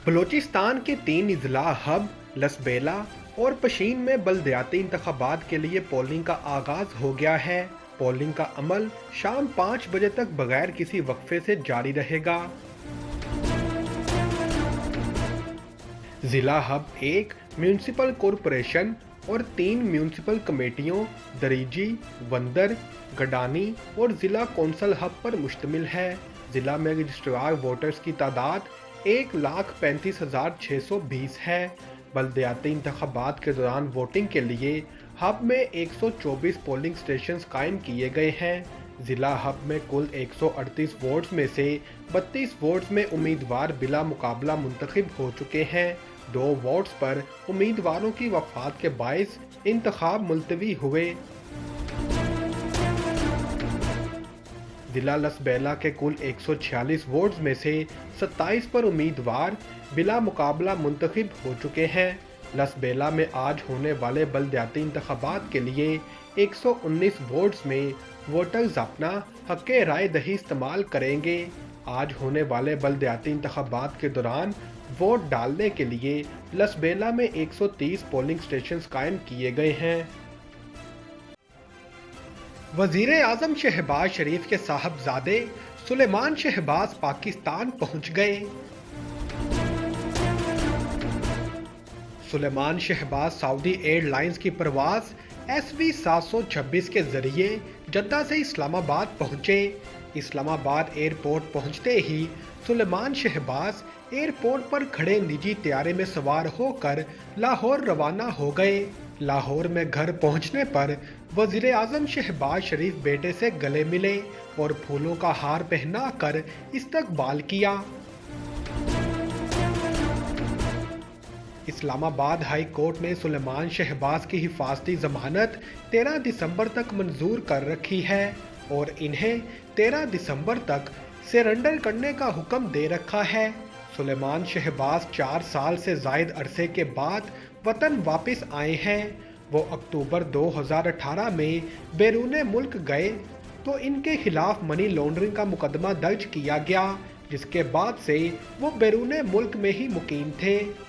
बलूचिस्तान के 3 अजला हब लसबेला और पशीन में बलदियाती इंतखाबात के लिए पोलिंग का आगाज हो गया है। पोलिंग का अमल शाम 5 बजे तक बगैर किसी वक्फे से जारी रहेगा। जिला हब एक म्यूनिसिपल कॉरपोरेशन और 3 म्यूनिसिपल कमेटियों दरीजी, वंदर, गडानी और जिला कौंसल हब पर मुश्तमिल है। जिला में रजिस्ट्रार वोटर्स की तादाद 1,35,620 है। बलदियाती इंतखाबात के दौरान वोटिंग के लिए हब में 124 पोलिंग स्टेशन कायम किए गए हैं। जिला हब में कुल 138 वोट्स में से 32 वोट्स में उम्मीदवार बिला मुकाबला मुंतखब हो चुके हैं। 2 वोट्स पर उम्मीदवारों की वफात के बायस इंतखाब मुलतवी हुए। जिला लसबेला के कुल 146 वोट्स में से 27 पर उम्मीदवार बिला मुकाबला मुंतखब हो चुके हैं। लसबेला में आज होने वाले बलदियाती इंतखाबात के लिए 119 वोट्स में वोटर्स अपना हक़ राय दही इस्तेमाल करेंगे। आज होने वाले बलदियाती इंतखाबात के दौरान वोट डालने के लिए लसबेला में 130 पोलिंग स्टेशन कायम किए गए हैं। वज़ीर आज़म शहबाज शरीफ के साहबजादे सुलेमान शहबाज पाकिस्तान पहुंच गए। सुलेमान शहबाज सऊदी एयरलाइंस की परवाज़ SV 726 के जरिए जद्दा से इस्लामाबाद पहुंचे। इस्लामाबाद एयरपोर्ट पहुंचते ही सुलेमान शहबाज एयरपोर्ट पर खड़े निजी त्यारे में सवार होकर लाहौर रवाना हो गए। लाहौर में घर पहुंचने पर वज़ीर आज़म शहबाज शरीफ बेटे से गले मिले और फूलों का हार पहनाकर इस्तकबाल किया। इस्लामाबाद हाई कोर्ट ने सुलेमान शहबाज की हिफाजती जमानत 13 दिसंबर तक मंजूर कर रखी है और इन्हें 13 दिसंबर तक सरेंडर करने का हुक्म दे रखा है। सुलेमान शहबाज 4 साल से जायद अरसे के बाद वतन वापस आए हैं। वो अक्टूबर 2018 में बैरून मुल्क गए तो इनके खिलाफ मनी लॉन्ड्रिंग का मुकदमा दर्ज किया गया, जिसके बाद से वो बैरून मुल्क में ही मुकीम थे।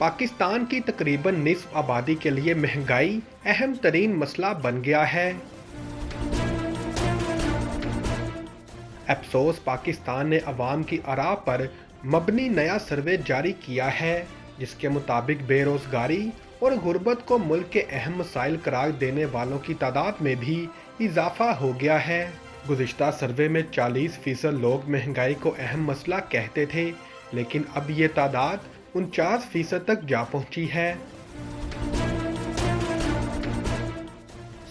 पाकिस्तान की तकरीबन निस्फ आबादी के लिए महंगाई अहम तरीन मसला बन गया है। अफसोस पाकिस्तान ने अवाम की आरा पर मबनी नया सर्वे जारी किया है, जिसके मुताबिक बेरोजगारी और गुर्बत को मुल्क के अहम मसाइल करार देने वालों की तादाद में भी इजाफा हो गया है। गुज़िश्ता सर्वे में 40% लोग महंगाई को अहम मसला कहते थे, लेकिन अब ये तादाद 49% तक जा पहुंची है।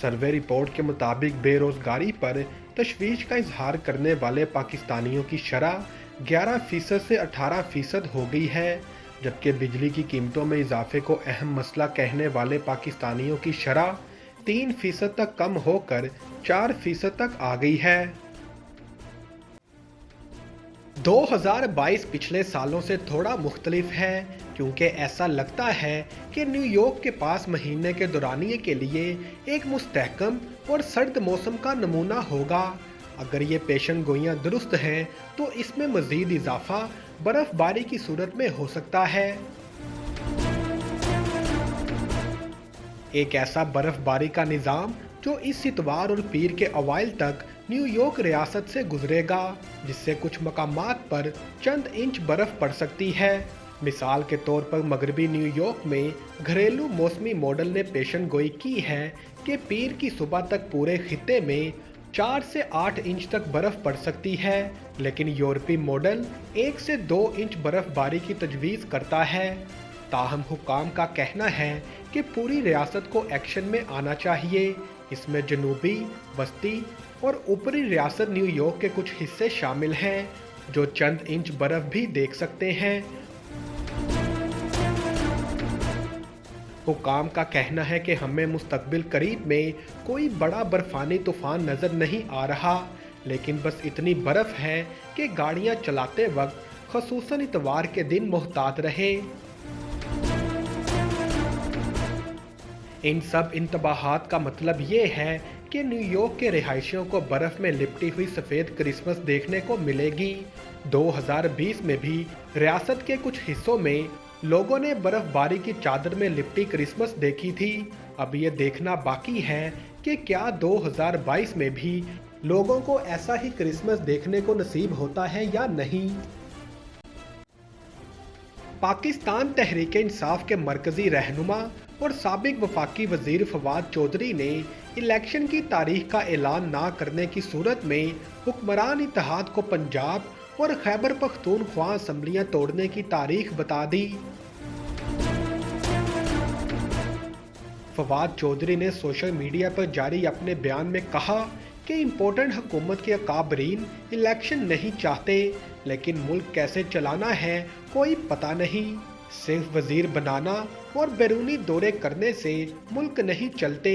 सर्वे रिपोर्ट के मुताबिक बेरोजगारी पर तशवीश का इजहार करने वाले पाकिस्तानियों की शरह 11% से 18% हो गई है, जबकि बिजली की कीमतों में इजाफे को अहम मसला कहने वाले पाकिस्तानियों की शरह 3% तक कम होकर 4% तक आ गई है। 2022 पिछले सालों से थोड़ा मुख्तलिफ है, क्योंकि ऐसा लगता है कि न्यूयॉर्क के पास महीने के दौरानिए के लिए एक मुस्तहकम और सर्द मौसम का नमूना होगा। अगर ये पेशन गोइयाँ दुरुस्त हैं तो इसमें मज़ीद इजाफा बर्फ़बारी की सूरत में हो सकता है। एक ऐसा बर्फ़बारी का निज़ाम जो इस इतवार और पीर के अवाइल तक न्यूयॉर्क रियासत से गुजरेगा, जिससे कुछ मकामात पर चंद इंच बर्फ़ पड़ सकती है। मिसाल के तौर पर मगरबी न्यूयॉर्क में घरेलू मौसमी मॉडल ने पेशन गोई की है कि पीर की सुबह तक पूरे खित्ते में 4 से 8 इंच तक बर्फ़ पड़ सकती है, लेकिन यूरोपीय मॉडल 1 से 2 इंच बर्फ़बारी की तजवीज़ करता है। ताहम हुक्काम का कहना है कि पूरी रियासत को एक्शन में आना चाहिए। इसमें जनूबी, वस्ती और ऊपरी रियासत न्यूयॉर्क के कुछ हिस्से शामिल हैं, जो चंद इंच बर्फ़ भी देख सकते हैं। हुक्काम का कहना है कि हमें मुस्तकबिल करीब में कोई बड़ा बर्फानी तूफान नज़र नहीं आ रहा, लेकिन बस इतनी बर्फ़ है कि गाड़ियां चलाते वक्त ख़ुसूसन इतवार के दिन मोहतात रहें। इन सब इंतबाहात का मतलब ये है कि न्यूयॉर्क के रिहायशियों को बर्फ़ में लिपटी हुई सफ़ेद क्रिसमस देखने को मिलेगी। 2020 में भी रियासत के कुछ हिस्सों में लोगों ने बर्फबारी की चादर में लिपटी क्रिसमस देखी थी। अब ये देखना बाकी है कि क्या 2022 में भी लोगों को ऐसा ही क्रिसमस देखने को नसीब होता है या नहीं। पाकिस्तान तहरीक-ए-इंसाफ के मरकजी रहनुमा और साबिक वफाकी वजीर फवाद चौधरी ने इलेक्शन की तारीख का ऐलान ना करने की सूरत में हुक्मरान इत्तेहाद को पंजाब और खैबर पख्तूनख्वा असम्बलियां तोड़ने की तारीख बता दी। फवाद चौधरी ने सोशल मीडिया पर जारी अपने बयान में कहा कि इम्पोर्टेंट हुकूमत के अकाबरीन इलेक्शन नहीं चाहते, लेकिन मुल्क कैसे चलाना है कोई पता नहीं। सिर्फ वजीर बनाना और बैरूनी दौरे करने से मुल्क नहीं चलते।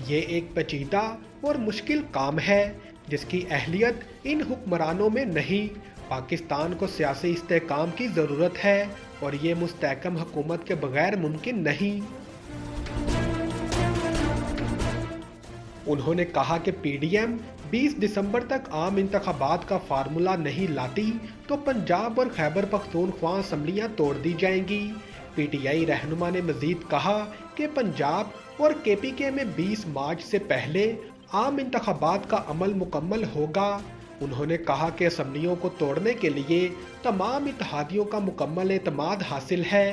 ये एक पेचीदा और मुश्किल काम है जिसकी अहलियत इन हुक्मरानों में नहीं। पाकिस्तान को सियासी इस्तेहकाम की ज़रूरत है और ये मुस्तहकम हुकूमत के बगैर मुमकिन नहीं। उन्होंने कहा कि पीडीएम 20 दिसंबर तक आम इंतखाबात का फार्मूला नहीं लाती तो पंजाब और खैबर पख्तूनख्वा असम्बलियां तोड़ दी जाएंगी। पीटीआई रहनुमा ने मजीद कहा कि पंजाब और केपीके में 20 मार्च से पहले आम इंतखाबात का अमल मुकम्मल होगा। उन्होंने कहा कि असम्बलियों को तोड़ने के लिए तमाम इत्तेहादियों का मुकम्मल एतमाद हासिल है।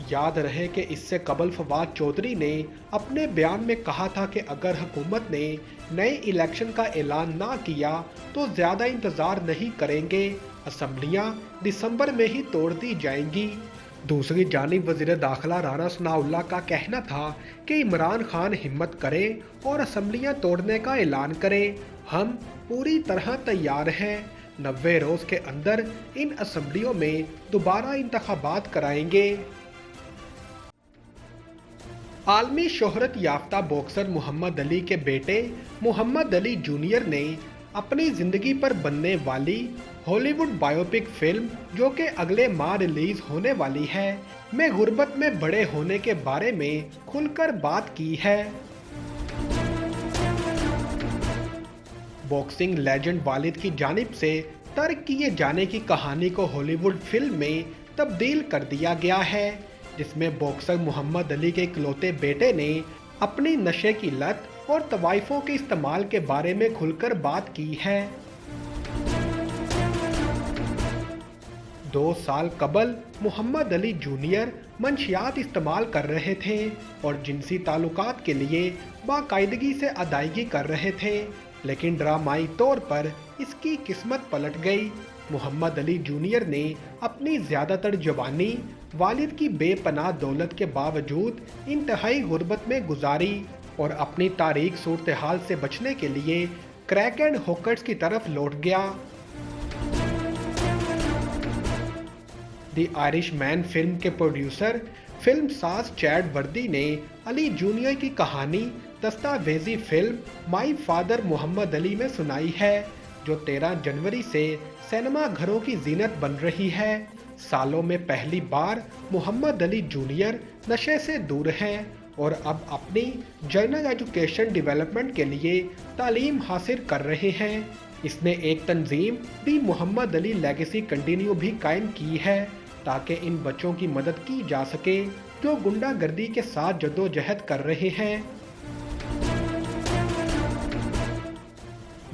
याद रहे कि इससे कबल फवाद चौधरी ने अपने बयान में कहा था कि अगर हुकूमत ने नए इलेक्शन का ऐलान ना किया तो ज़्यादा इंतज़ार नहीं करेंगे, असम्बलियां दिसंबर में ही तोड़ दी जाएंगी। दूसरी जानिब वज़ीर दाखिला राना सनाउल्लाह का कहना था कि इमरान खान हिम्मत करे और असम्बलियां तोड़ने का ऐलान करे। हम पूरी तरह तैयार हैं। 90 रोज़ के अंदर इन असम्बलियों में दोबारा इंतखाबात कराएंगे। आलमी शोहरत याफ्ता बॉक्सर मोहम्मद अली के बेटे मोहम्मद अली जूनियर ने अपनी ज़िंदगी पर बनने वाली हॉलीवुड बायोपिक फिल्म जो कि अगले माह रिलीज होने वाली है में गुर्बत में बड़े होने के बारे में खुलकर बात की है। बॉक्सिंग लेजेंड वालिद की जानिब से तर्क किए जाने की कहानी को हॉलीवुड फिल्म में तब्दील कर दिया गया है, जिसमें बॉक्सर मोहम्मद अली के इकलौते बेटे ने अपनी नशे की लत और तवाइफों के इस्तेमाल के बारे में खुलकर बात की है। 2 साल कबल मोहम्मद अली जूनियर मंशियात इस्तेमाल कर रहे थे और जिनसी ताल्लुकात के लिए बाकायदगी से अदायगी कर रहे थे, लेकिन ड्रामाई तौर पर इसकी किस्मत पलट गई। मोहम्मद अली जूनियर ने अपनी ज़्यादातर जवानी वालिद की बेपनाह दौलत के बावजूद इंतहाई गुर्बत में गुजारी और अपनी तारीख सूरत हाल से बचने के लिए क्रैक एंड हॉकर्स की तरफ लौट गया। द आयरिश मैन फिल्म के प्रोड्यूसर फिल्म साज चैड वर्दी ने अली जूनियर की कहानी दस्तावेजी film my father Muhammad Ali में सुनाई है, जो 13 जनवरी से सिनेमा घरों की जीनत बन रही है। सालों में पहली बार मोहम्मद अली जूनियर नशे से दूर हैं और अब अपनी जर्नल एजुकेशन डेवलपमेंट के लिए तालीम हासिल कर रहे हैं। इसने एक तंजीम दी मोहम्मद अली लेगेसी कंटिन्यू भी कायम की है ताकि इन बच्चों की मदद की जा सके जो गुंडागर्दी के साथ जद्दोजहद कर रहे हैं।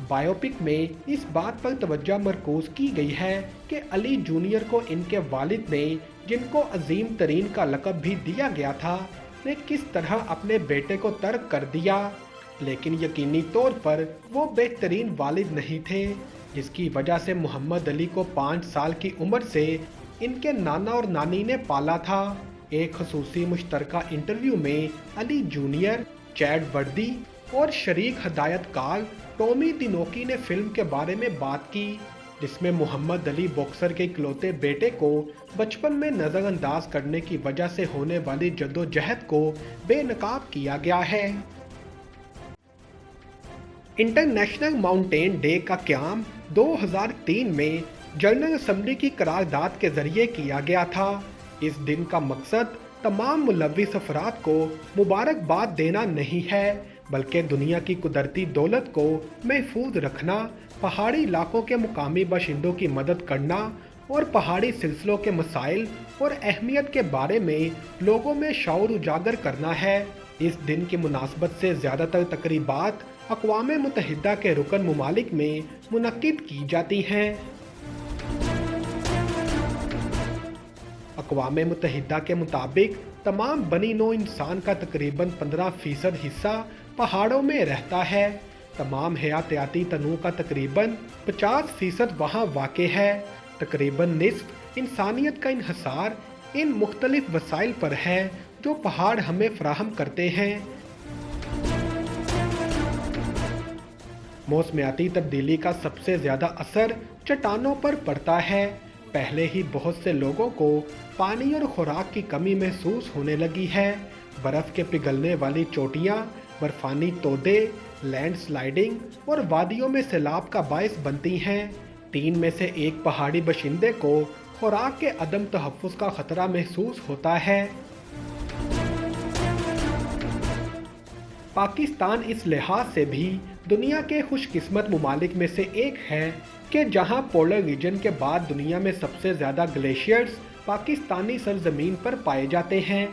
बायोपिक में इस बात पर तवज्जो मरकूज की गई है कि अली जूनियर को इनके वालिद ने, जिनको अजीम तरीन का लक़ब भी दिया गया था, ने किस तरह अपने बेटे को तर्क कर दिया, लेकिन यकीनी तौर पर वो बेहतरीन वालिद नहीं थे, जिसकी वजह से मोहम्मद अली को 5 साल की उम्र से इनके नाना और नानी ने पाला था। एक खसूसी मुश्तरका इंटरव्यू में अली जूनियर, चैड वर्दी और शरीक हदायतकार टॉमी दिनोकी ने फिल्म के बारे में बात की, जिसमें मोहम्मद अली बॉक्सर के इकलौते बेटे को बचपन में नज़रअंदाज करने की वजह से होने वाली जद्दोजहद को बेनकाब किया गया है। इंटरनेशनल माउंटेन डे का क़याम 2003 में जनरल असम्बली की करारदाद के जरिए किया गया था। इस दिन का मकसद तमाम मुलव्विस अफराद को मुबारकबाद देना नहीं है, बल्कि दुनिया की कुदरती दौलत को महफूज रखना, पहाड़ी इलाकों के मुकामी बाशिंदों की मदद करना और पहाड़ी सिलसिलों के मसाइल और अहमियत के बारे में लोगों में शऊर उजागर करना है। इस दिन की मुनासबत से ज़्यादातर तकरीबात अक़वाम मुत्तहिदा के रुकन ममालिक में मुनक्किद की जाती हैं। अक़वाम मुत्तहिदा के मुताबिक तमाम बनी नौ इंसान का तकरीबन 15% हिस्सा पहाड़ों में रहता है। तमाम हयातियाती तनू का तकरीबन 50% वहाँ वाक़ है। तकरीबन निस्फ इंसानियत का इन्हसार इन मुख्तलिफ वसाइल पर है जो पहाड़ हमें फराहम करते हैं। मौसमियाती तब्दीली का सबसे ज़्यादा असर चट्टानों पर पड़ता है। पहले ही बहुत से लोगों को पानी और खुराक की कमी महसूस होने लगी है। बर्फ़ के पिघलने वाली चोटियाँ, बर्फानी तोदे, लैंडस्लाइडिंग और वादियों में सैलाब का बायस बनती हैं। 3 में से 1 पहाड़ी बशिंदे को खुराक के अदम तहफ़्फ़ुज़ का ख़तरा महसूस होता है। पाकिस्तान इस लिहाज से भी दुनिया के खुशकिस्मत ममालिक में से एक है कि जहां पोलर रीजन के बाद दुनिया में सबसे ज़्यादा ग्लेशियर्स पाकिस्तानी सरजमीन पर पाए जाते हैं।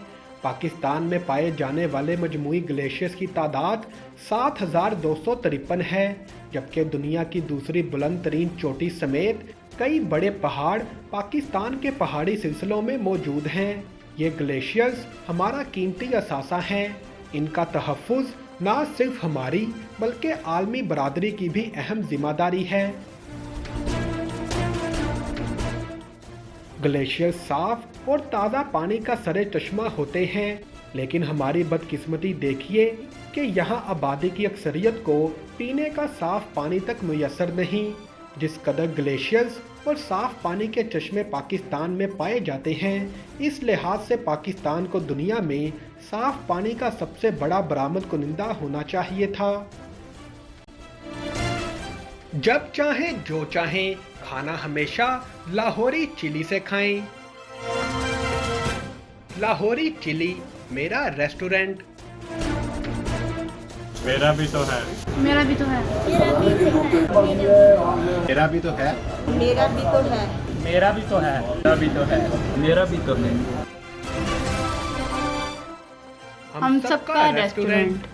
पाकिस्तान में पाए जाने वाले मजमूई ग्लेशियर्स की तादाद 7,253 है, जबकि दुनिया की दूसरी बुलंद तरीन चोटी समेत कई बड़े पहाड़ पाकिस्तान के पहाड़ी सिलसिलों में मौजूद हैं। ये ग्लेशियर्स हमारा कीमती असासा हैं। इनका तहफ़्फ़ुज़ न सिर्फ हमारी बल्कि आलमी बरादरी की भी अहम जिम्मेदारी है। ग्लेशियर साफ और ताज़ा पानी का सरे चश्मा होते हैं, लेकिन हमारी बदकिस्मती देखिए कि यहाँ आबादी की अक्सरियत को पीने का साफ पानी तक मुयस्सर नहीं। जिस कदर ग्लेशियर्स और साफ पानी के चश्मे पाकिस्तान में पाए जाते हैं, इस लिहाज से पाकिस्तान को दुनिया में साफ पानी का सबसे बड़ा बरामद कुनिंदा होना चाहिए था। जब चाहें जो चाहें खाना हमेशा लाहौरी चिली से खाएं। लाहौरी चिली मेरा रेस्टोरेंट। मेरा भी तो है। मेरा भी तो है। मेरा भी तो है। मेरा भी तो है। मेरा भी तो है। मेरा भी तो है। मेरा भी तो है। हम सबका रेस्टोरेंट।